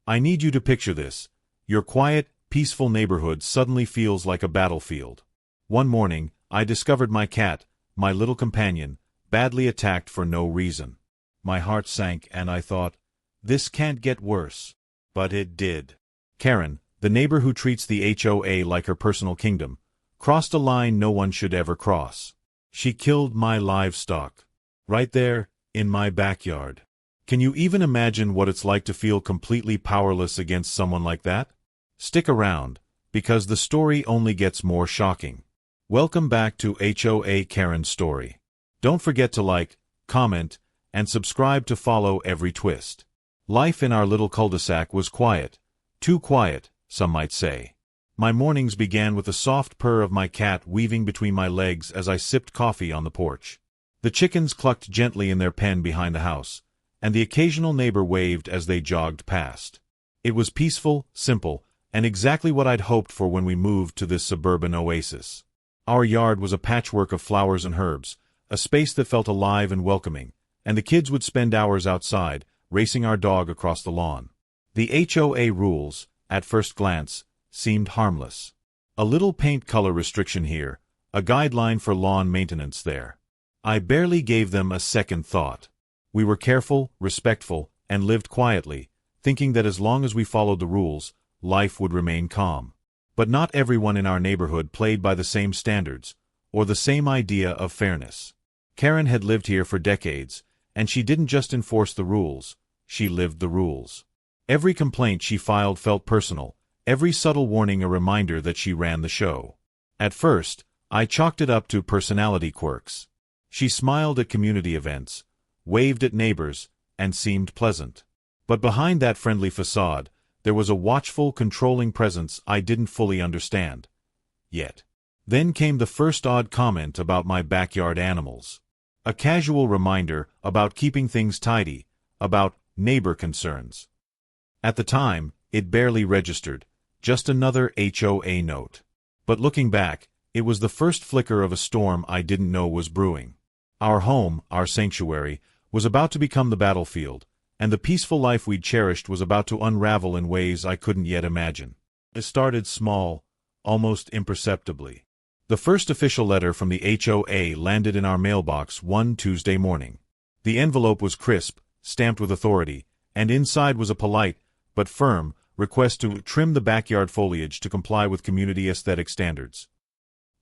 I need you to picture this. Your quiet, peaceful neighborhood suddenly feels like a battlefield. One morning, I discovered my cat, my little companion, badly attacked for no reason. My heart sank and I thought, this can't get worse. But it did. Karen, the neighbor who treats the HOA like her personal kingdom, crossed a line no one should ever cross. She killed my livestock. Right there, in my backyard. Can you even imagine what it's like to feel completely powerless against someone like that? Stick around, because the story only gets more shocking. Welcome back to HOA Karen's story. Don't forget to like, comment, and subscribe to follow every twist. Life in our little cul-de-sac was quiet. Too quiet, some might say. My mornings began with the soft purr of my cat weaving between my legs as I sipped coffee on the porch. The chickens clucked gently in their pen behind the house, and the occasional neighbor waved as they jogged past. It was peaceful, simple, and exactly what I'd hoped for when we moved to this suburban oasis. Our yard was a patchwork of flowers and herbs, a space that felt alive and welcoming, and the kids would spend hours outside, racing our dog across the lawn. The HOA rules, at first glance, seemed harmless. A little paint color restriction here, a guideline for lawn maintenance there. I barely gave them a second thought. We were careful, respectful, and lived quietly, thinking that as long as we followed the rules, life would remain calm. But not everyone in our neighborhood played by the same standards, or the same idea of fairness. Karen had lived here for decades, and she didn't just enforce the rules, she lived the rules. Every complaint she filed felt personal, every subtle warning a reminder that she ran the show. At first, I chalked it up to personality quirks. She smiled at community events, waved at neighbors, and seemed pleasant. But behind that friendly facade, there was a watchful, controlling presence I didn't fully understand. Yet. Then came the first odd comment about my backyard animals. A casual reminder about keeping things tidy, about neighbor concerns. At the time, it barely registered, just another HOA note. But looking back, it was the first flicker of a storm I didn't know was brewing. Our home, our sanctuary, was about to become the battlefield, and the peaceful life we'd cherished was about to unravel in ways I couldn't yet imagine. It started small, almost imperceptibly. The first official letter from the HOA landed in our mailbox one Tuesday morning. The envelope was crisp, stamped with authority, and inside was a polite, but firm, request to trim the backyard foliage to comply with community aesthetic standards.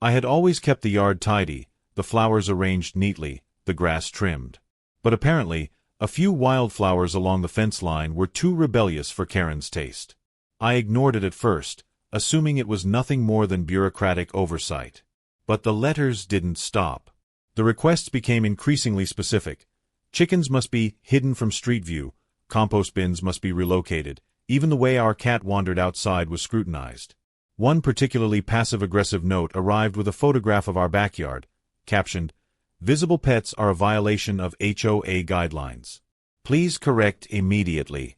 I had always kept the yard tidy, the flowers arranged neatly, the grass trimmed. But apparently, a few wildflowers along the fence line were too rebellious for Karen's taste. I ignored it at first, assuming it was nothing more than bureaucratic oversight. But the letters didn't stop. The requests became increasingly specific. Chickens must be hidden from street view, compost bins must be relocated, even the way our cat wandered outside was scrutinized. One particularly passive-aggressive note arrived with a photograph of our backyard, captioned, "Visible pets are a violation of HOA guidelines. Please correct immediately."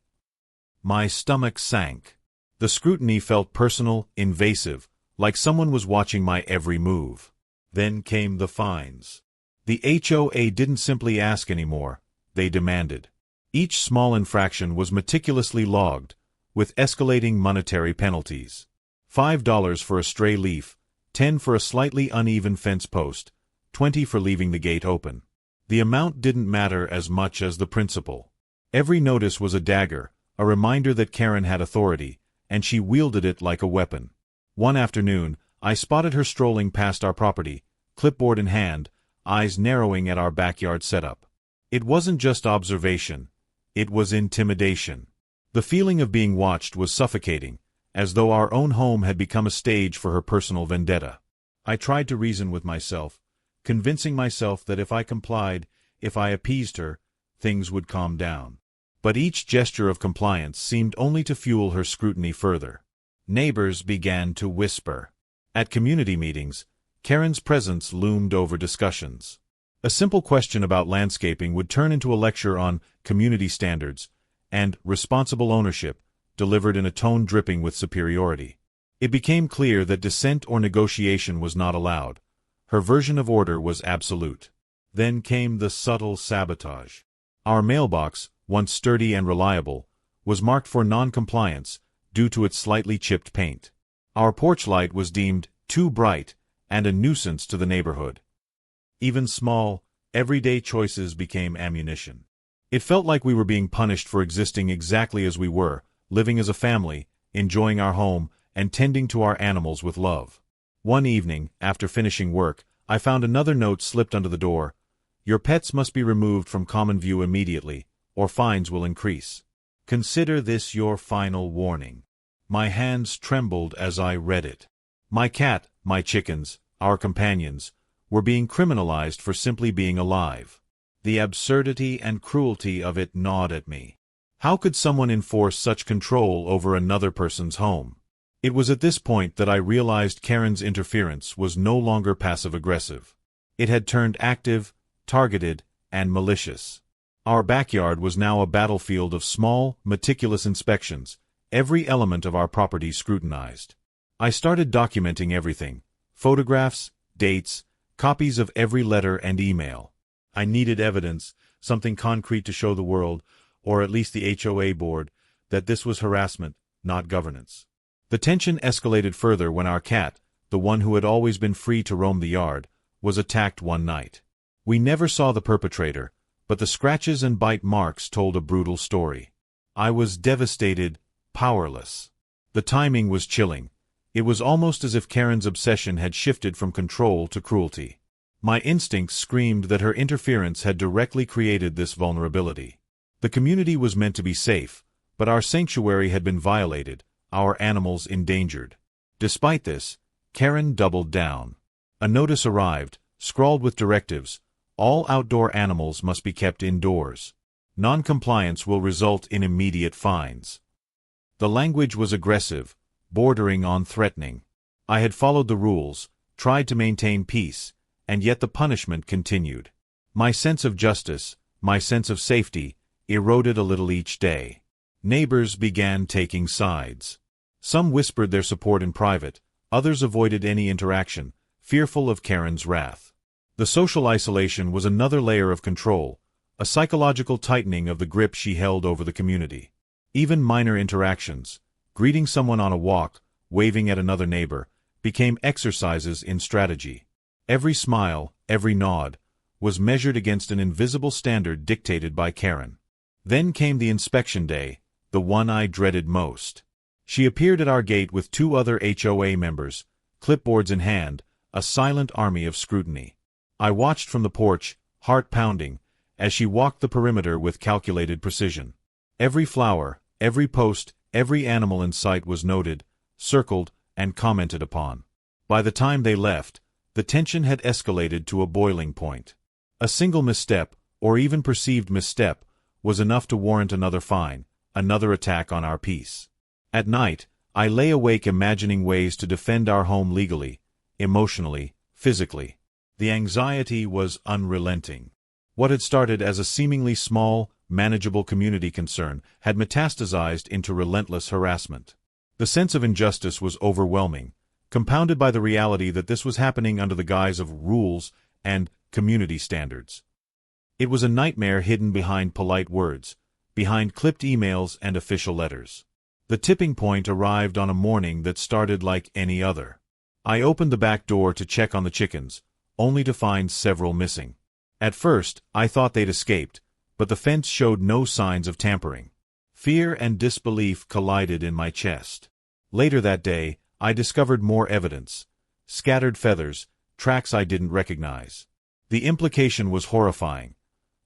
My stomach sank. The scrutiny felt personal, invasive, like someone was watching my every move. Then came the fines. The HOA didn't simply ask anymore, they demanded. Each small infraction was meticulously logged, with escalating monetary penalties. $5 for a stray leaf, $10 for a slightly uneven fence post, $20 for leaving the gate open. The amount didn't matter as much as the principle. Every notice was a dagger, a reminder that Karen had authority, and she wielded it like a weapon. One afternoon, I spotted her strolling past our property, clipboard in hand, eyes narrowing at our backyard setup. It wasn't just observation, it was intimidation. The feeling of being watched was suffocating, as though our own home had become a stage for her personal vendetta. I tried to reason with myself, convincing myself that if I complied, if I appeased her, things would calm down. But each gesture of compliance seemed only to fuel her scrutiny further. Neighbors began to whisper. At community meetings, Karen's presence loomed over discussions. A simple question about landscaping would turn into a lecture on community standards and responsible ownership, delivered in a tone dripping with superiority. It became clear that dissent or negotiation was not allowed. Her version of order was absolute. Then came the subtle sabotage. Our mailbox, once sturdy and reliable, was marked for non-compliance due to its slightly chipped paint. Our porch light was deemed too bright and a nuisance to the neighborhood. Even small, everyday choices became ammunition. It felt like we were being punished for existing exactly as we were, living as a family, enjoying our home, and tending to our animals with love. One evening, after finishing work, I found another note slipped under the door. Your pets must be removed from common view immediately, or fines will increase. Consider this your final warning. My hands trembled as I read it. My cat, my chickens, our companions, were being criminalized for simply being alive. The absurdity and cruelty of it gnawed at me. How could someone enforce such control over another person's home? It was at this point that I realized Karen's interference was no longer passive-aggressive. It had turned active, targeted, and malicious. Our backyard was now a battlefield of small, meticulous inspections, every element of our property scrutinized. I started documenting everything: photographs, dates, copies of every letter and email. I needed evidence, something concrete to show the world, or at least the HOA board, that this was harassment, not governance. The tension escalated further when our cat, the one who had always been free to roam the yard, was attacked one night. We never saw the perpetrator, but the scratches and bite marks told a brutal story. I was devastated, powerless. The timing was chilling. It was almost as if Karen's obsession had shifted from control to cruelty. My instincts screamed that her interference had directly created this vulnerability. The community was meant to be safe, but our sanctuary had been violated, our animals endangered. Despite this, Karen doubled down. A notice arrived, scrawled with directives: all outdoor animals must be kept indoors. Non-compliance will result in immediate fines. The language was aggressive, bordering on threatening. I had followed the rules, tried to maintain peace, and yet the punishment continued. My sense of justice, my sense of safety, eroded a little each day. Neighbors began taking sides. Some whispered their support in private, others avoided any interaction, fearful of Karen's wrath. The social isolation was another layer of control, a psychological tightening of the grip she held over the community. Even minor interactions, greeting someone on a walk, waving at another neighbor, became exercises in strategy. Every smile, every nod, was measured against an invisible standard dictated by Karen. Then came the inspection day, the one I dreaded most. She appeared at our gate with 2 other HOA members, clipboards in hand, a silent army of scrutiny. I watched from the porch, heart pounding, as she walked the perimeter with calculated precision. Every flower, every post, every animal in sight was noted, circled, and commented upon. By the time they left, the tension had escalated to a boiling point. A single misstep, or even perceived misstep, was enough to warrant another fine, another attack on our peace. At night, I lay awake imagining ways to defend our home legally, emotionally, physically. The anxiety was unrelenting. What had started as a seemingly small, manageable community concern had metastasized into relentless harassment. The sense of injustice was overwhelming, compounded by the reality that this was happening under the guise of rules and community standards. It was a nightmare hidden behind polite words, behind clipped emails and official letters. The tipping point arrived on a morning that started like any other. I opened the back door to check on the chickens, only to find several missing. At first, I thought they'd escaped, but the fence showed no signs of tampering. Fear and disbelief collided in my chest. Later that day, I discovered more evidence: scattered feathers, tracks I didn't recognize. The implication was horrifying.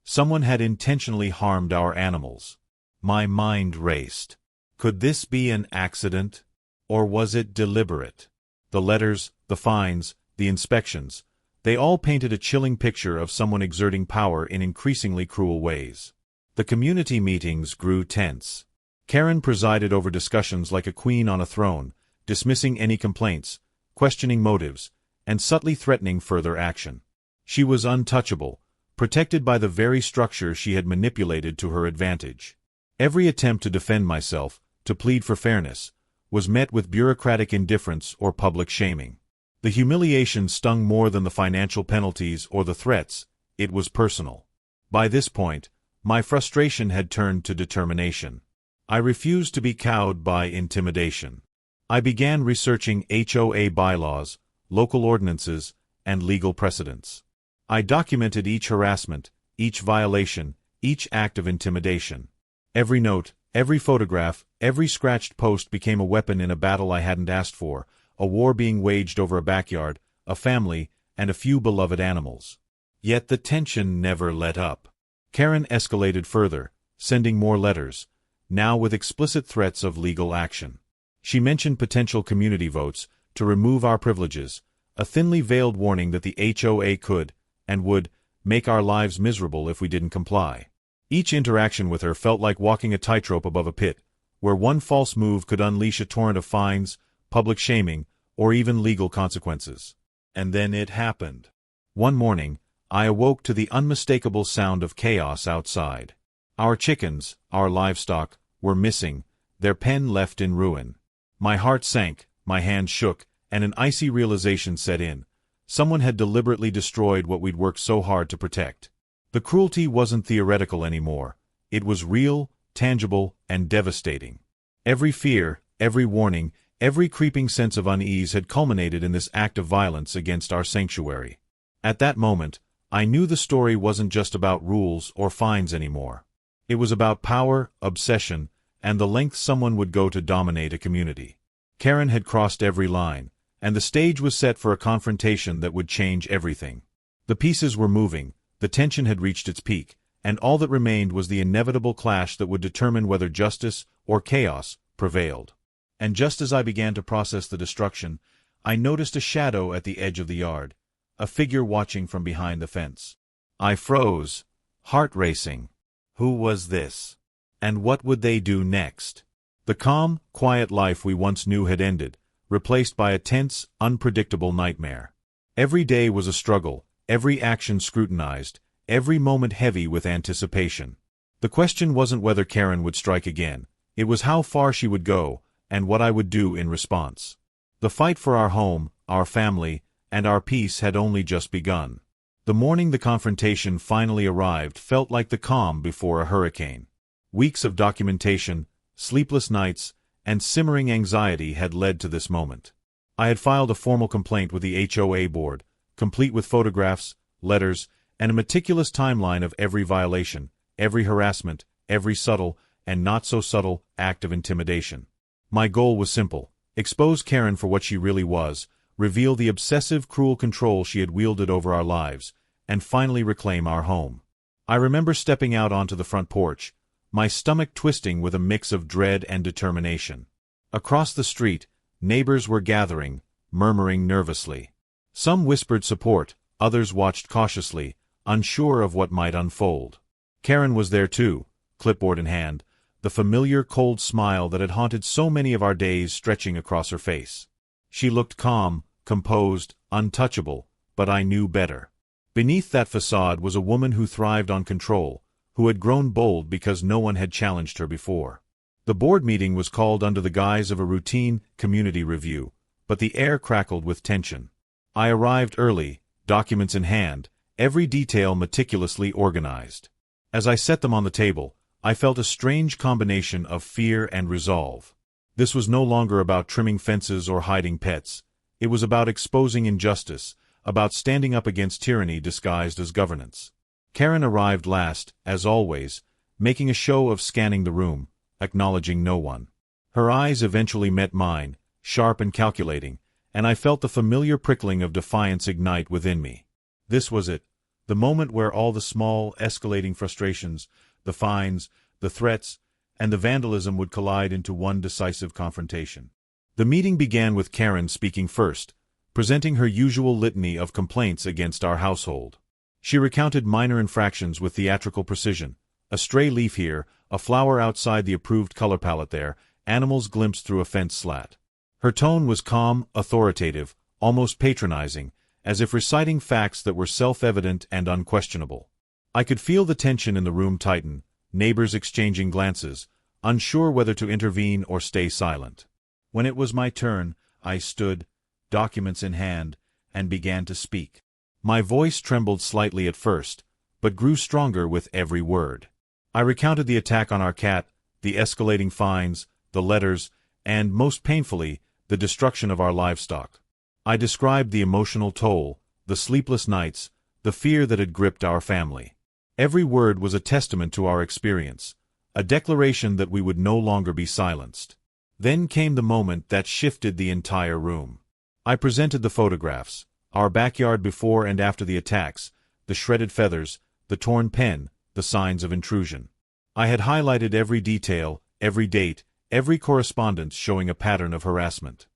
Someone had intentionally harmed our animals. My mind raced. Could this be an accident? Or was it deliberate? The letters, the fines, the inspections, they all painted a chilling picture of someone exerting power in increasingly cruel ways. The community meetings grew tense. Karen presided over discussions like a queen on a throne, dismissing any complaints, questioning motives, and subtly threatening further action. She was untouchable, protected by the very structure she had manipulated to her advantage. Every attempt to defend myself, to plead for fairness, was met with bureaucratic indifference or public shaming. The humiliation stung more than the financial penalties or the threats. It was personal. By this point, my frustration had turned to determination. I refused to be cowed by intimidation. I began researching HOA bylaws, local ordinances, and legal precedents. I documented each harassment, each violation, each act of intimidation. Every note, every photograph, every scratched post became a weapon in a battle I hadn't asked for, a war being waged over a backyard, a family, and a few beloved animals. Yet the tension never let up. Karen escalated further, sending more letters, now with explicit threats of legal action. She mentioned potential community votes to remove our privileges, a thinly veiled warning that the HOA could, and would, make our lives miserable if we didn't comply. Each interaction with her felt like walking a tightrope above a pit, where one false move could unleash a torrent of fines, public shaming, or even legal consequences. And then it happened. One morning, I awoke to the unmistakable sound of chaos outside. Our chickens, our livestock, were missing, their pen left in ruin. My heart sank, my hands shook, and an icy realization set in. Someone had deliberately destroyed what we'd worked so hard to protect. The cruelty wasn't theoretical anymore. It was real, tangible, and devastating. Every fear, every warning, every creeping sense of unease had culminated in this act of violence against our sanctuary. At that moment, I knew the story wasn't just about rules or fines anymore. It was about power, obsession, and the lengths someone would go to dominate a community. Karen had crossed every line, and the stage was set for a confrontation that would change everything. The pieces were moving, the tension had reached its peak, and all that remained was the inevitable clash that would determine whether justice or chaos prevailed. And just as I began to process the destruction, I noticed a shadow at the edge of the yard, a figure watching from behind the fence. I froze, heart racing. Who was this? And what would they do next? The calm, quiet life we once knew had ended, replaced by a tense, unpredictable nightmare. Every day was a struggle, every action scrutinized, every moment heavy with anticipation. The question wasn't whether Karen would strike again, it was how far she would go, and what I would do in response. The fight for our home, our family, and our peace had only just begun. The morning the confrontation finally arrived felt like the calm before a hurricane. Weeks of documentation, sleepless nights, and simmering anxiety had led to this moment. I had filed a formal complaint with the HOA board, complete with photographs, letters, and a meticulous timeline of every violation, every harassment, every subtle, and not so subtle, act of intimidation. My goal was simple: expose Karen for what she really was, reveal the obsessive, cruel control she had wielded over our lives, and finally reclaim our home. I remember stepping out onto the front porch, my stomach twisting with a mix of dread and determination. Across the street, neighbors were gathering, murmuring nervously. Some whispered support, others watched cautiously, unsure of what might unfold. Karen was there too, clipboard in hand, the familiar cold smile that had haunted so many of our days stretching across her face. She looked calm, composed, untouchable, but I knew better. Beneath that facade was a woman who thrived on control, who had grown bold because no one had challenged her before. The board meeting was called under the guise of a routine community review, but the air crackled with tension. I arrived early, documents in hand, every detail meticulously organized. As I set them on the table, I felt a strange combination of fear and resolve. This was no longer about trimming fences or hiding pets. It was about exposing injustice, about standing up against tyranny disguised as governance. Karen arrived last, as always, making a show of scanning the room, acknowledging no one. Her eyes eventually met mine, sharp and calculating, and I felt the familiar prickling of defiance ignite within me. This was it, the moment where all the small, escalating frustrations, the fines, the threats, and the vandalism would collide into one decisive confrontation. The meeting began with Karen speaking first, presenting her usual litany of complaints against our household. She recounted minor infractions with theatrical precision: a stray leaf here, a flower outside the approved color palette there, animals glimpsed through a fence slat. Her tone was calm, authoritative, almost patronizing, as if reciting facts that were self-evident and unquestionable. I could feel the tension in the room tighten, neighbors exchanging glances, unsure whether to intervene or stay silent. When it was my turn, I stood, documents in hand, and began to speak. My voice trembled slightly at first, but grew stronger with every word. I recounted the attack on our cat, the escalating fines, the letters, and, most painfully, the destruction of our livestock. I described the emotional toll, the sleepless nights, the fear that had gripped our family. Every word was a testament to our experience, a declaration that we would no longer be silenced. Then came the moment that shifted the entire room. I presented the photographs, our backyard before and after the attacks, the shredded feathers, the torn pen, the signs of intrusion. I had highlighted every detail, every date, every correspondence showing a pattern of harassment.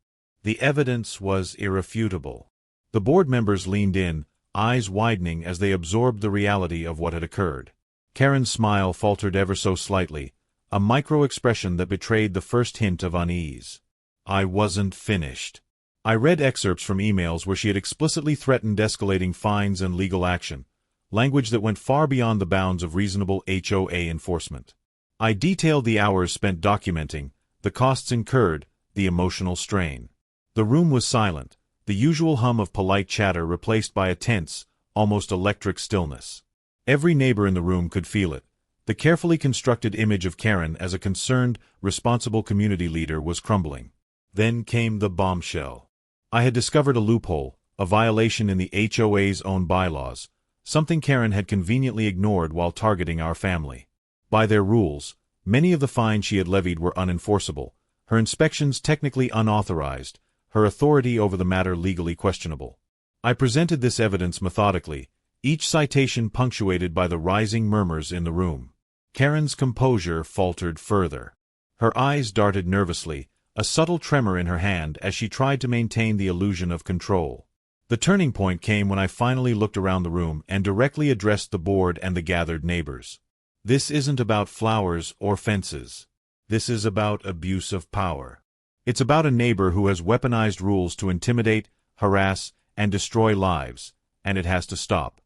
The evidence was irrefutable. The board members leaned in, eyes widening as they absorbed the reality of what had occurred. Karen's smile faltered ever so slightly, a micro-expression that betrayed the first hint of unease. I wasn't finished. I read excerpts from emails where she had explicitly threatened escalating fines and legal action, language that went far beyond the bounds of reasonable HOA enforcement. I detailed the hours spent documenting, the costs incurred, the emotional strain. The room was silent, the usual hum of polite chatter replaced by a tense, almost electric stillness. Every neighbor in the room could feel it. The carefully constructed image of Karen as a concerned, responsible community leader was crumbling. Then came the bombshell. I had discovered a loophole, a violation in the HOA's own bylaws, something Karen had conveniently ignored while targeting our family. By their rules, many of the fines she had levied were unenforceable, her inspections technically unauthorized, her authority over the matter legally questionable. I presented this evidence methodically, each citation punctuated by the rising murmurs in the room. Karen's composure faltered further. Her eyes darted nervously, a subtle tremor in her hand as she tried to maintain the illusion of control. The turning point came when I finally looked around the room and directly addressed the board and the gathered neighbors. This isn't about flowers or fences. This is about abuse of power. It's about a neighbor who has weaponized rules to intimidate, harass, and destroy lives, and it has to stop.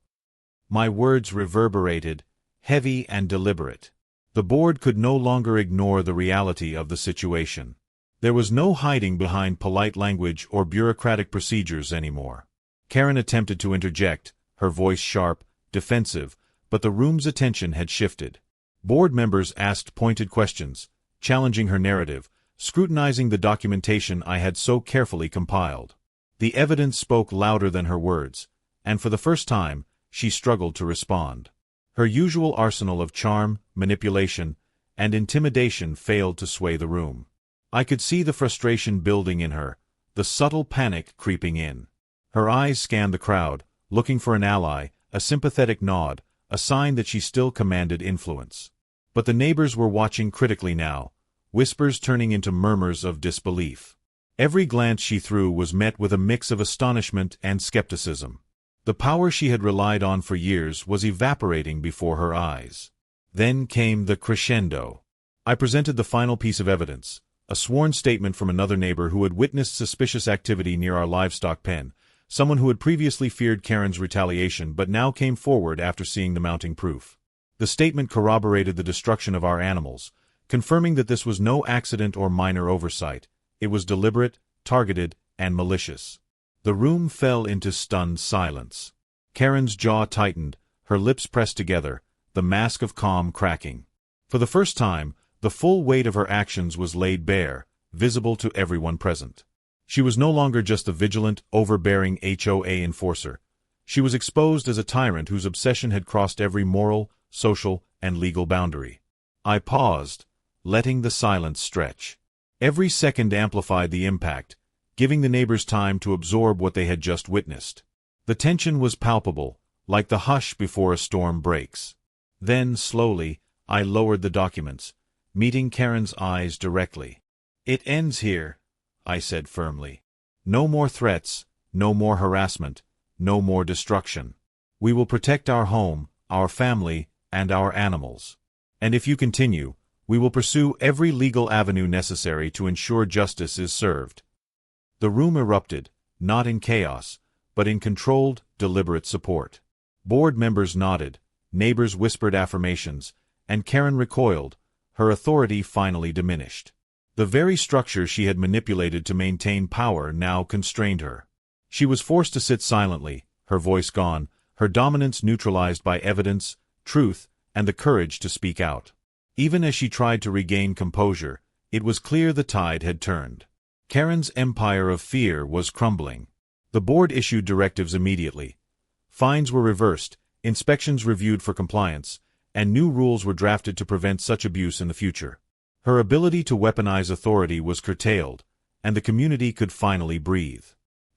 My words reverberated, heavy and deliberate. The board could no longer ignore the reality of the situation. There was no hiding behind polite language or bureaucratic procedures anymore. Karen attempted to interject, her voice sharp, defensive, but the room's attention had shifted. Board members asked pointed questions, challenging her narrative, scrutinizing the documentation I had so carefully compiled. The evidence spoke louder than her words, and for the first time, she struggled to respond. Her usual arsenal of charm, manipulation, and intimidation failed to sway the room. I could see the frustration building in her, the subtle panic creeping in. Her eyes scanned the crowd, looking for an ally, a sympathetic nod, a sign that she still commanded influence. But the neighbors were watching critically now, whispers turning into murmurs of disbelief. Every glance she threw was met with a mix of astonishment and skepticism. The power she had relied on for years was evaporating before her eyes. Then came the crescendo. I presented the final piece of evidence, a sworn statement from another neighbor who had witnessed suspicious activity near our livestock pen, someone who had previously feared Karen's retaliation but now came forward after seeing the mounting proof. The statement corroborated the destruction of our animals, confirming that this was no accident or minor oversight. It was deliberate, targeted, and malicious. The room fell into stunned silence. Karen's jaw tightened, her lips pressed together, the mask of calm cracking. For the first time, the full weight of her actions was laid bare, visible to everyone present. She was no longer just the vigilant, overbearing HOA enforcer. She was exposed as a tyrant whose obsession had crossed every moral, social, and legal boundary. I paused, letting the silence stretch. Every second amplified the impact, giving the neighbors time to absorb what they had just witnessed. The tension was palpable, like the hush before a storm breaks. Then, slowly, I lowered the documents, meeting Karen's eyes directly. "It ends here," I said firmly. "No more threats, no more harassment, no more destruction. We will protect our home, our family, and our animals. And if you continue, we will pursue every legal avenue necessary to ensure justice is served." The room erupted, not in chaos, but in controlled, deliberate support. Board members nodded, neighbors whispered affirmations, and Karen recoiled, her authority finally diminished. The very structure she had manipulated to maintain power now constrained her. She was forced to sit silently, her voice gone, her dominance neutralized by evidence, truth, and the courage to speak out. Even as she tried to regain composure, it was clear the tide had turned. Karen's empire of fear was crumbling. The board issued directives immediately. Fines were reversed, inspections reviewed for compliance, and new rules were drafted to prevent such abuse in the future. Her ability to weaponize authority was curtailed, and the community could finally breathe.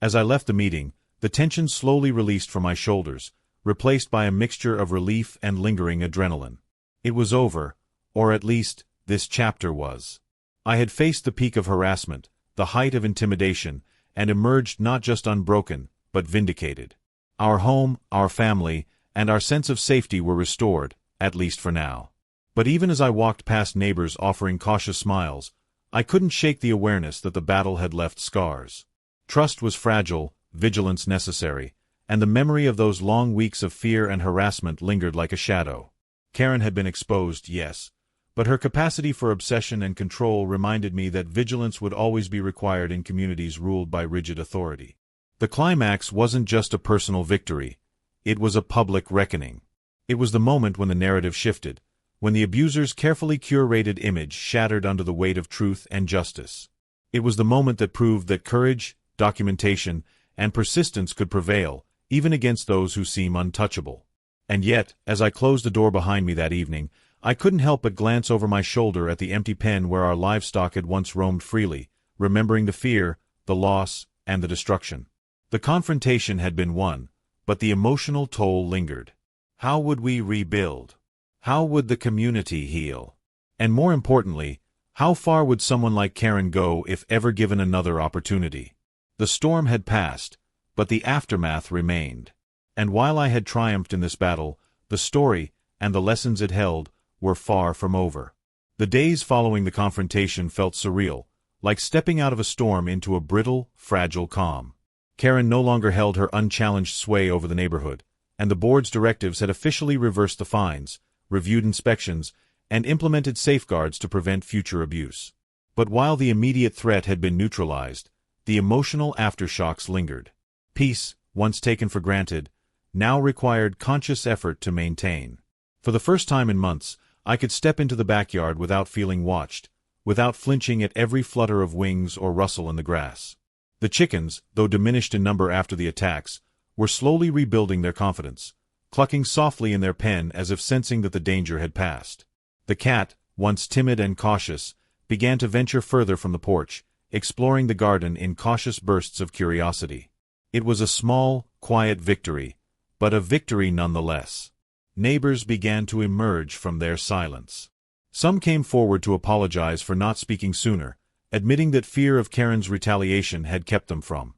As I left the meeting, the tension slowly released from my shoulders, replaced by a mixture of relief and lingering adrenaline. It was over, or at least, this chapter was. I had faced the peak of harassment, the height of intimidation, and emerged not just unbroken, but vindicated. Our home, our family, and our sense of safety were restored, at least for now. But even as I walked past neighbors offering cautious smiles, I couldn't shake the awareness that the battle had left scars. Trust was fragile, vigilance necessary, and the memory of those long weeks of fear and harassment lingered like a shadow. Karen had been exposed, yes, but her capacity for obsession and control reminded me that vigilance would always be required in communities ruled by rigid authority. The climax wasn't just a personal victory, it was a public reckoning. It was the moment when the narrative shifted, when the abuser's carefully curated image shattered under the weight of truth and justice. It was the moment that proved that courage, documentation, and persistence could prevail, even against those who seem untouchable. And yet, as I closed the door behind me that evening, I couldn't help but glance over my shoulder at the empty pen where our livestock had once roamed freely, remembering the fear, the loss, and the destruction. The confrontation had been won, but the emotional toll lingered. How would we rebuild? How would the community heal? And more importantly, how far would someone like Karen go if ever given another opportunity? The storm had passed, but the aftermath remained. And while I had triumphed in this battle, the story, and the lessons it held, were far from over. The days following the confrontation felt surreal, like stepping out of a storm into a brittle, fragile calm. Karen no longer held her unchallenged sway over the neighborhood, and the board's directives had officially reversed the fines, reviewed inspections, and implemented safeguards to prevent future abuse. But while the immediate threat had been neutralized, the emotional aftershocks lingered. Peace, once taken for granted, now required conscious effort to maintain. For the first time in months, I could step into the backyard without feeling watched, without flinching at every flutter of wings or rustle in the grass. The chickens, though diminished in number after the attacks, were slowly rebuilding their confidence, clucking softly in their pen as if sensing that the danger had passed. The cat, once timid and cautious, began to venture further from the porch, exploring the garden in cautious bursts of curiosity. It was a small, quiet victory, but a victory nonetheless. Neighbors began to emerge from their silence. Some came forward to apologize for not speaking sooner, admitting that fear of Karen's retaliation had kept them from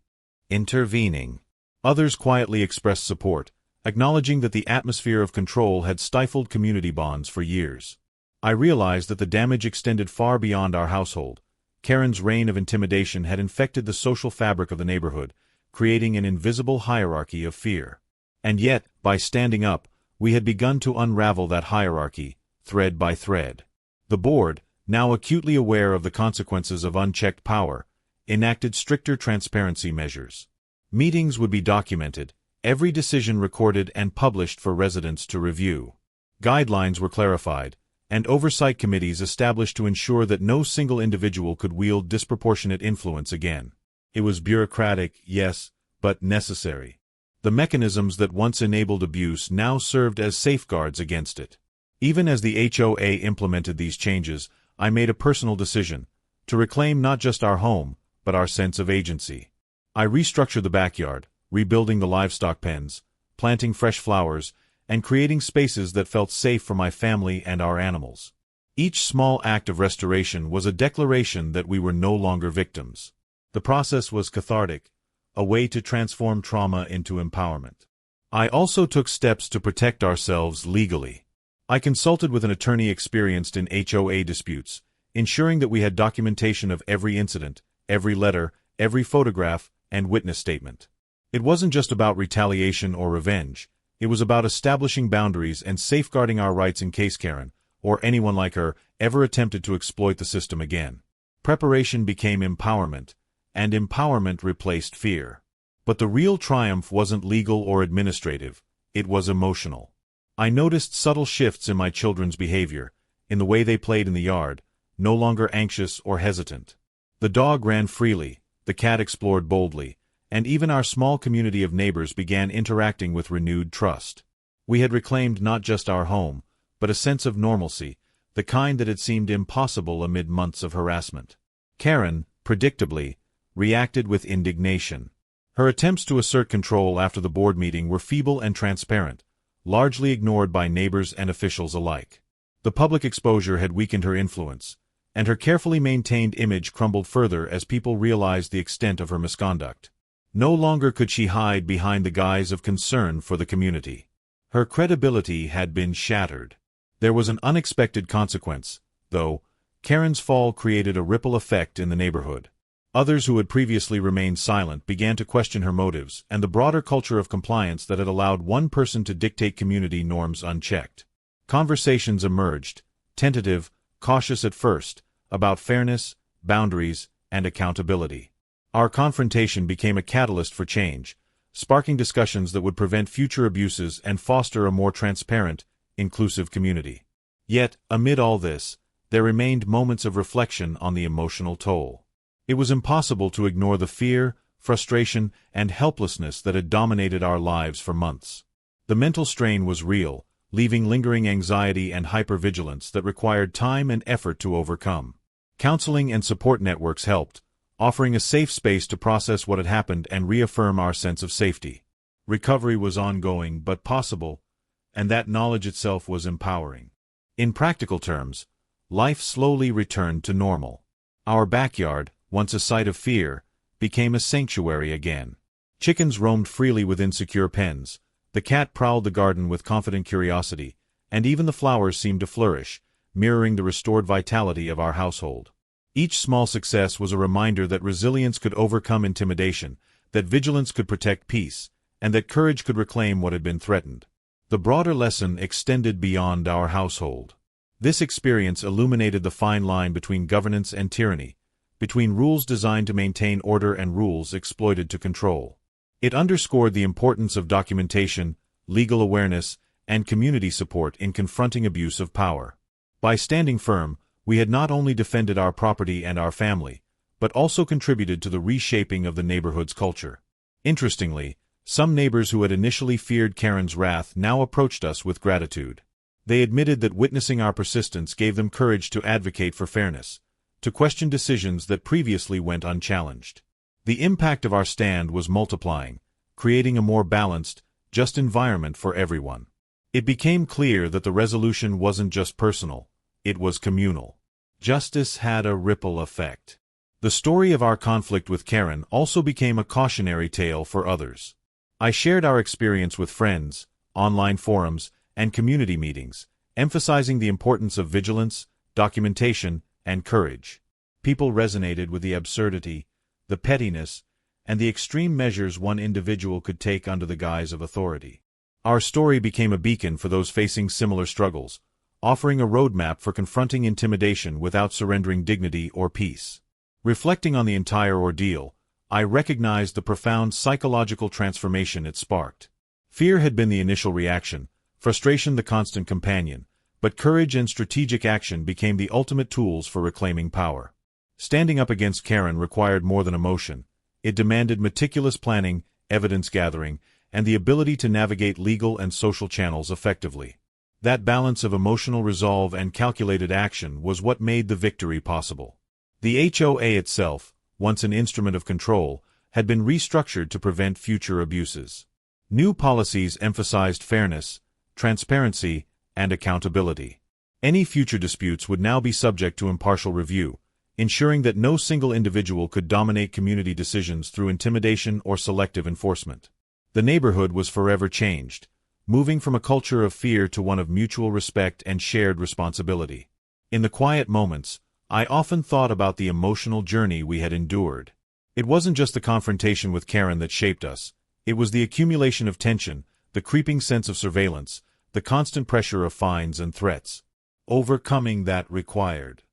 intervening. Others quietly expressed support, acknowledging that the atmosphere of control had stifled community bonds for years. I realized that the damage extended far beyond our household. Karen's reign of intimidation had infected the social fabric of the neighborhood, creating an invisible hierarchy of fear. And yet, by standing up, we had begun to unravel that hierarchy, thread by thread. The board, now acutely aware of the consequences of unchecked power, enacted stricter transparency measures. Meetings would be documented, every decision recorded and published for residents to review. Guidelines were clarified, and oversight committees established to ensure that no single individual could wield disproportionate influence again. It was bureaucratic, yes, but necessary. The mechanisms that once enabled abuse now served as safeguards against it. Even as the HOA implemented these changes, I made a personal decision, to reclaim not just our home, but our sense of agency. I restructured the backyard, rebuilding the livestock pens, planting fresh flowers, and creating spaces that felt safe for my family and our animals. Each small act of restoration was a declaration that we were no longer victims. The process was cathartic, a way to transform trauma into empowerment. I also took steps to protect ourselves legally. I consulted with an attorney experienced in HOA disputes, ensuring that we had documentation of every incident, every letter, every photograph, and witness statement. It wasn't just about retaliation or revenge. It was about establishing boundaries and safeguarding our rights in case Karen, or anyone like her, ever attempted to exploit the system again. Preparation became empowerment, and empowerment replaced fear. But the real triumph wasn't legal or administrative, it was emotional. I noticed subtle shifts in my children's behavior, in the way they played in the yard, no longer anxious or hesitant. The dog ran freely, the cat explored boldly, and even our small community of neighbors began interacting with renewed trust. We had reclaimed not just our home, but a sense of normalcy, the kind that had seemed impossible amid months of harassment. Karen, predictably, reacted with indignation. Her attempts to assert control after the board meeting were feeble and transparent, largely ignored by neighbors and officials alike. The public exposure had weakened her influence, and her carefully maintained image crumbled further as people realized the extent of her misconduct. No longer could she hide behind the guise of concern for the community. Her credibility had been shattered. There was an unexpected consequence, though. Karen's fall created a ripple effect in the neighborhood. Others who had previously remained silent began to question her motives and the broader culture of compliance that had allowed one person to dictate community norms unchecked. Conversations emerged, tentative, cautious at first, about fairness, boundaries, and accountability. Our confrontation became a catalyst for change, sparking discussions that would prevent future abuses and foster a more transparent, inclusive community. Yet, amid all this, there remained moments of reflection on the emotional toll. It was impossible to ignore the fear, frustration, and helplessness that had dominated our lives for months. The mental strain was real, leaving lingering anxiety and hypervigilance that required time and effort to overcome. Counseling and support networks helped, offering a safe space to process what had happened and reaffirm our sense of safety. Recovery was ongoing but possible, and that knowledge itself was empowering. In practical terms, life slowly returned to normal. Our backyard, once a site of fear, became a sanctuary again. Chickens roamed freely within secure pens, the cat prowled the garden with confident curiosity, and even the flowers seemed to flourish, mirroring the restored vitality of our household. Each small success was a reminder that resilience could overcome intimidation, that vigilance could protect peace, and that courage could reclaim what had been threatened. The broader lesson extended beyond our household. This experience illuminated the fine line between governance and tyranny, between rules designed to maintain order and rules exploited to control. It underscored the importance of documentation, legal awareness, and community support in confronting abuse of power. By standing firm, we had not only defended our property and our family, but also contributed to the reshaping of the neighborhood's culture. Interestingly, some neighbors who had initially feared Karen's wrath now approached us with gratitude. They admitted that witnessing our persistence gave them courage to advocate for fairness, to question decisions that previously went unchallenged. The impact of our stand was multiplying, creating a more balanced, just environment for everyone. It became clear that the resolution wasn't just personal, it was communal. Justice had a ripple effect. The story of our conflict with Karen also became a cautionary tale for others. I shared our experience with friends, online forums, and community meetings, emphasizing the importance of vigilance, documentation, and courage. People resonated with the absurdity, the pettiness, and the extreme measures one individual could take under the guise of authority. Our story became a beacon for those facing similar struggles, offering a roadmap for confronting intimidation without surrendering dignity or peace. Reflecting on the entire ordeal, I recognized the profound psychological transformation it sparked. Fear had been the initial reaction, frustration the constant companion, but courage and strategic action became the ultimate tools for reclaiming power. Standing up against Karen required more than emotion. It demanded meticulous planning, evidence gathering, and the ability to navigate legal and social channels effectively. That balance of emotional resolve and calculated action was what made the victory possible. The HOA itself, once an instrument of control, had been restructured to prevent future abuses. New policies emphasized fairness, transparency, and accountability. Any future disputes would now be subject to impartial review, ensuring that no single individual could dominate community decisions through intimidation or selective enforcement. The neighborhood was forever changed, moving from a culture of fear to one of mutual respect and shared responsibility. In the quiet moments, I often thought about the emotional journey we had endured. It wasn't just the confrontation with Karen that shaped us, it was the accumulation of tension, the creeping sense of surveillance, the constant pressure of fines and threats. Overcoming that required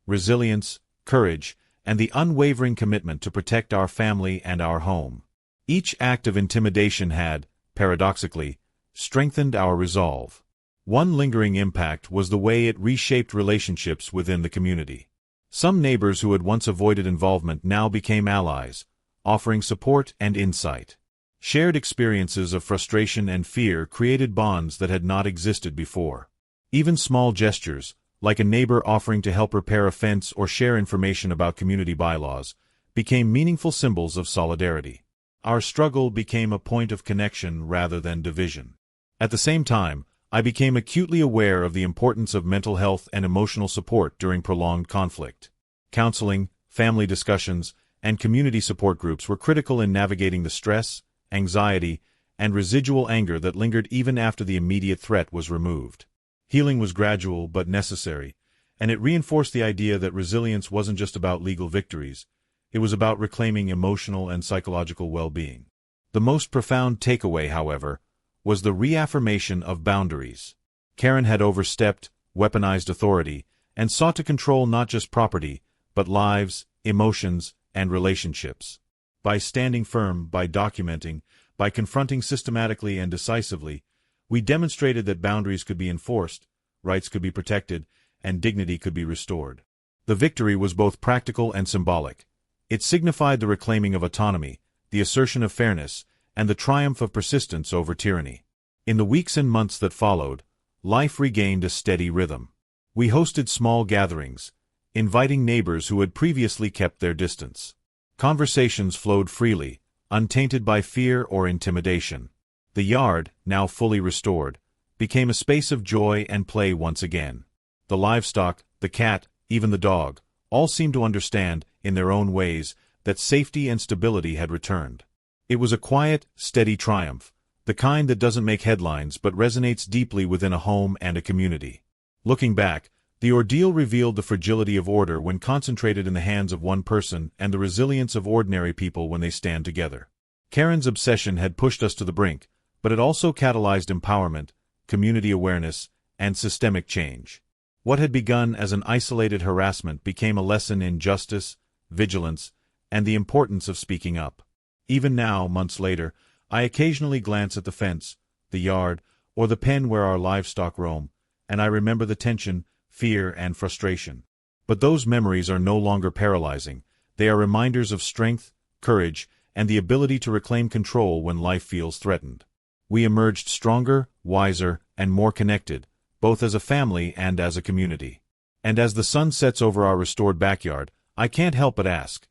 resilience, courage, and the unwavering commitment to protect our family and our home. Each act of intimidation had, paradoxically, strengthened our resolve. One lingering impact was the way it reshaped relationships within the community. Some neighbors who had once avoided involvement now became allies, offering support and insight. Shared experiences of frustration and fear created bonds that had not existed before. Even small gestures, like a neighbor offering to help repair a fence or share information about community bylaws, became meaningful symbols of solidarity. Our struggle became a point of connection rather than division. At the same time, I became acutely aware of the importance of mental health and emotional support during prolonged conflict. Counseling, family discussions, and community support groups were critical in navigating the stress, anxiety, and residual anger that lingered even after the immediate threat was removed. Healing was gradual but necessary, and it reinforced the idea that resilience wasn't just about legal victories, it was about reclaiming emotional and psychological well-being. The most profound takeaway, however, was the reaffirmation of boundaries. Karen had overstepped, weaponized authority, and sought to control not just property, but lives, emotions, and relationships. By standing firm, by documenting, by confronting systematically and decisively, we demonstrated that boundaries could be enforced, rights could be protected, and dignity could be restored. The victory was both practical and symbolic. It signified the reclaiming of autonomy, the assertion of fairness, and the triumph of persistence over tyranny. In the weeks and months that followed, life regained a steady rhythm. We hosted small gatherings, inviting neighbors who had previously kept their distance. Conversations flowed freely, untainted by fear or intimidation. The yard, now fully restored, became a space of joy and play once again. The livestock, the cat, even the dog, all seemed to understand, in their own ways, that safety and stability had returned. It was a quiet, steady triumph, the kind that doesn't make headlines but resonates deeply within a home and a community. Looking back, the ordeal revealed the fragility of order when concentrated in the hands of one person and the resilience of ordinary people when they stand together. Karen's obsession had pushed us to the brink, but it also catalyzed empowerment, community awareness, and systemic change. What had begun as an isolated harassment became a lesson in justice, vigilance, and the importance of speaking up. Even now, months later, I occasionally glance at the fence, the yard, or the pen where our livestock roam, and I remember the tension, fear, and frustration. But those memories are no longer paralyzing. They are reminders of strength, courage, and the ability to reclaim control when life feels threatened. We emerged stronger, wiser, and more connected, both as a family and as a community. And as the sun sets over our restored backyard, I can't help but ask,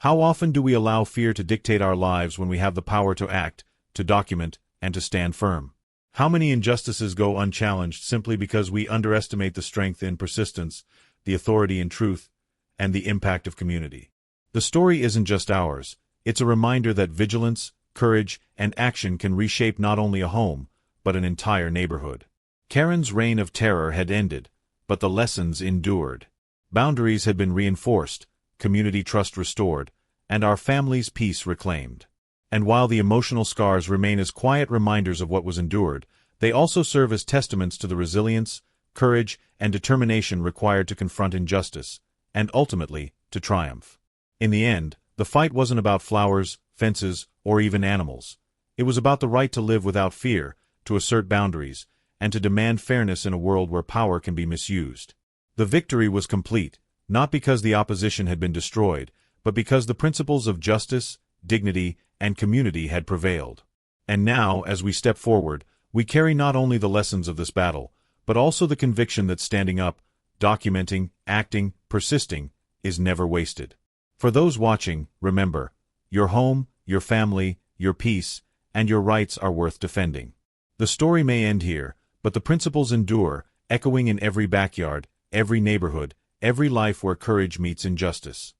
how often do we allow fear to dictate our lives when we have the power to act, to document, and to stand firm? How many injustices go unchallenged simply because we underestimate the strength in persistence, the authority in truth, and the impact of community? The story isn't just ours. It's a reminder that vigilance, courage, and action can reshape not only a home, but an entire neighborhood. Karen's reign of terror had ended, but the lessons endured. Boundaries had been reinforced, community trust restored, and our family's peace reclaimed. And while the emotional scars remain as quiet reminders of what was endured, they also serve as testaments to the resilience, courage, and determination required to confront injustice, and ultimately, to triumph. In the end, the fight wasn't about flowers, fences, or even animals. It was about the right to live without fear, to assert boundaries, and to demand fairness in a world where power can be misused. The victory was complete, not because the opposition had been destroyed, but because the principles of justice, dignity, and community had prevailed. And now, as we step forward, we carry not only the lessons of this battle, but also the conviction that standing up, documenting, acting, persisting, is never wasted. For those watching, remember, your home, your family, your peace, and your rights are worth defending. The story may end here, but the principles endure, echoing in every backyard, every neighborhood, every life where courage meets injustice.